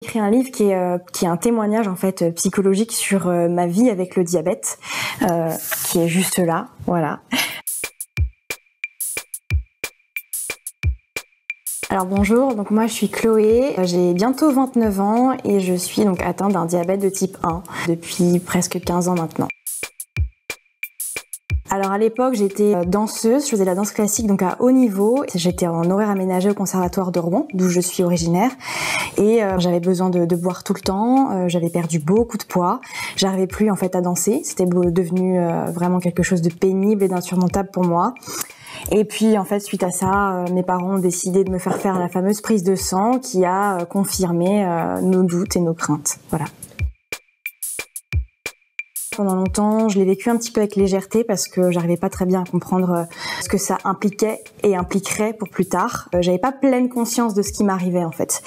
J'ai écrit un livre qui est un témoignage en fait psychologique sur ma vie avec le diabète, qui est juste là, voilà. Alors bonjour, donc moi je suis Chloé, j'ai bientôt 29 ans et je suis donc atteinte d'un diabète de type 1 depuis presque 15 ans maintenant. Alors à l'époque j'étais danseuse, je faisais de la danse classique donc à haut niveau. J'étais en horaire aménagé au conservatoire de Rouen, d'où je suis originaire. Et j'avais besoin de boire tout le temps, j'avais perdu beaucoup de poids. J'arrivais plus en fait à danser, c'était devenu vraiment quelque chose de pénible et d'insurmontable pour moi. Et puis en fait suite à ça, mes parents ont décidé de me faire la fameuse prise de sang qui a confirmé nos doutes et nos craintes. Voilà. Pendant longtemps, je l'ai vécu un petit peu avec légèreté parce que j'arrivais pas très bien à comprendre ce que ça impliquait et impliquerait pour plus tard. J'avais pas pleine conscience de ce qui m'arrivait en fait.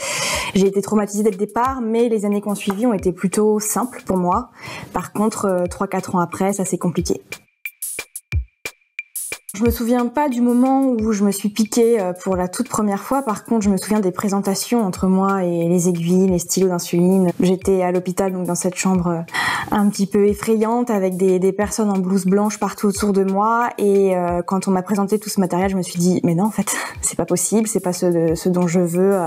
J'ai été traumatisée dès le départ, mais les années qui ont suivi ont été plutôt simples pour moi. Par contre, 3-4 ans après, ça s'est compliqué. Je me souviens pas du moment où je me suis piquée pour la toute première fois. Par contre, je me souviens des présentations entre moi et les aiguilles, les stylos d'insuline. J'étais à l'hôpital, donc dans cette chambre un petit peu effrayante avec des personnes en blouse blanche partout autour de moi. Et quand on m'a présenté tout ce matériel, je me suis dit mais non, en fait, c'est pas possible, c'est pas ce dont je veux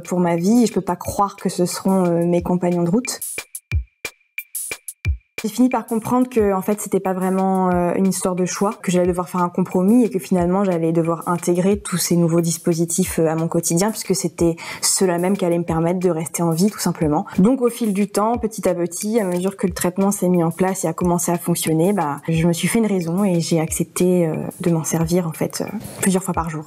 pour ma vie. Je peux pas croire que ce seront mes compagnons de route. J'ai fini par comprendre que en fait c'était pas vraiment une histoire de choix, que j'allais devoir faire un compromis et que finalement j'allais devoir intégrer tous ces nouveaux dispositifs à mon quotidien puisque c'était ceux-là même qui allaient me permettre de rester en vie tout simplement. Donc au fil du temps, petit à petit, à mesure que le traitement s'est mis en place et a commencé à fonctionner, je me suis fait une raison et j'ai accepté de m'en servir en fait plusieurs fois par jour.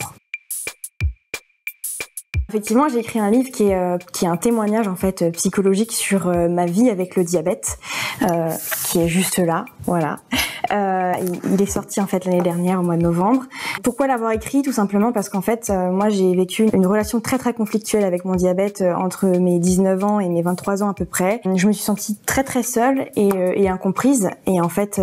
Effectivement, j'ai écrit un livre qui est un témoignage en fait psychologique sur ma vie avec le diabète, qui est juste là, voilà. Il est sorti en fait l'année dernière au mois de novembre. Pourquoi l'avoir écrit? Tout simplement parce qu'en fait, moi j'ai vécu une relation très très conflictuelle avec mon diabète entre mes 19 ans et mes 23 ans à peu près. Je me suis sentie très très seule et incomprise et en fait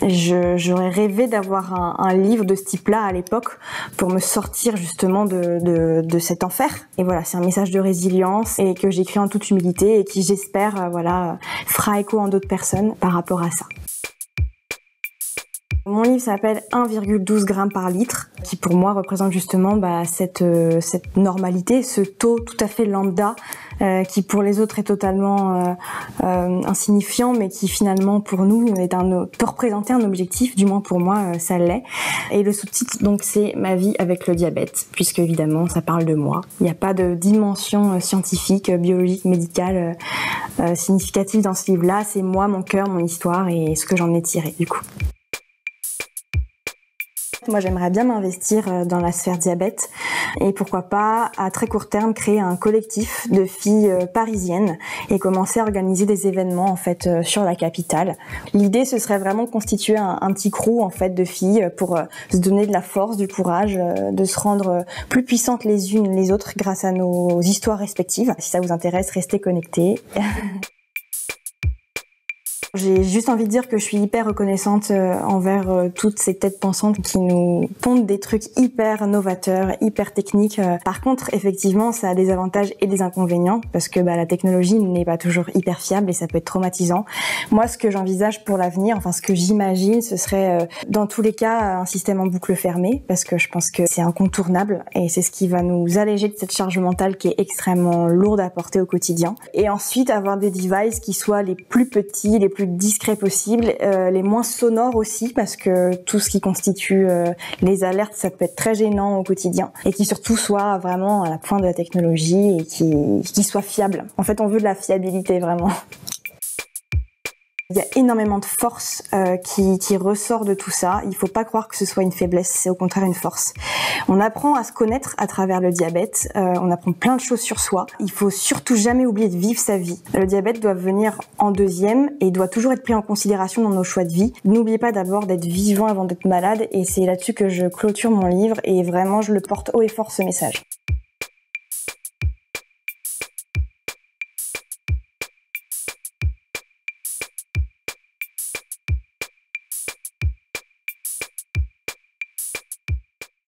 j'aurais rêvé d'avoir un livre de ce type-là à l'époque pour me sortir justement de cet enfer. Et voilà, c'est un message de résilience et que j'écris en toute humilité et qui j'espère fera écho en d'autres personnes par rapport à ça. Mon livre s'appelle 1,12 g par litre, qui pour moi représente justement cette normalité, ce taux tout à fait lambda, qui pour les autres est totalement insignifiant, mais qui finalement pour nous peut représenter un objectif, du moins pour moi ça l'est. Et le sous-titre donc c'est Ma vie avec le diabète, puisque évidemment ça parle de moi. Il n'y a pas de dimension scientifique, biologique, médicale significative dans ce livre-là. C'est moi, mon cœur, mon histoire et ce que j'en ai tiré du coup. Moi, j'aimerais bien m'investir dans la sphère diabète et pourquoi pas, à très court terme, créer un collectif de filles parisiennes et commencer à organiser des événements en fait sur la capitale. L'idée, ce serait vraiment de constituer un petit crew en fait de filles pour se donner de la force, du courage, de se rendre plus puissantes les unes les autres grâce à nos histoires respectives. Si ça vous intéresse, restez connectés. J'ai juste envie de dire que je suis hyper reconnaissante envers toutes ces têtes pensantes qui nous pondent des trucs hyper novateurs, hyper techniques. Par contre, effectivement, ça a des avantages et des inconvénients parce que la technologie n'est pas toujours hyper fiable et ça peut être traumatisant. Moi, ce que j'envisage pour l'avenir, enfin ce que j'imagine, ce serait dans tous les cas un système en boucle fermée parce que je pense que c'est incontournable et c'est ce qui va nous alléger de cette charge mentale qui est extrêmement lourde à porter au quotidien. Et ensuite, avoir des devices qui soient les plus petits, les plus discrets possibles, les moins sonores aussi parce que tout ce qui constitue les alertes, ça peut être très gênant au quotidien et qui surtout soit vraiment à la pointe de la technologie et qui soit fiable. En fait, on veut de la fiabilité vraiment. Il y a énormément de force qui ressort de tout ça. Il faut pas croire que ce soit une faiblesse, c'est au contraire une force. On apprend à se connaître à travers le diabète, on apprend plein de choses sur soi. Il faut surtout jamais oublier de vivre sa vie. Le diabète doit venir en deuxième et doit toujours être pris en considération dans nos choix de vie. N'oubliez pas d'abord d'être vivant avant d'être malade et c'est là-dessus que je clôture mon livre et vraiment je le porte haut et fort ce message.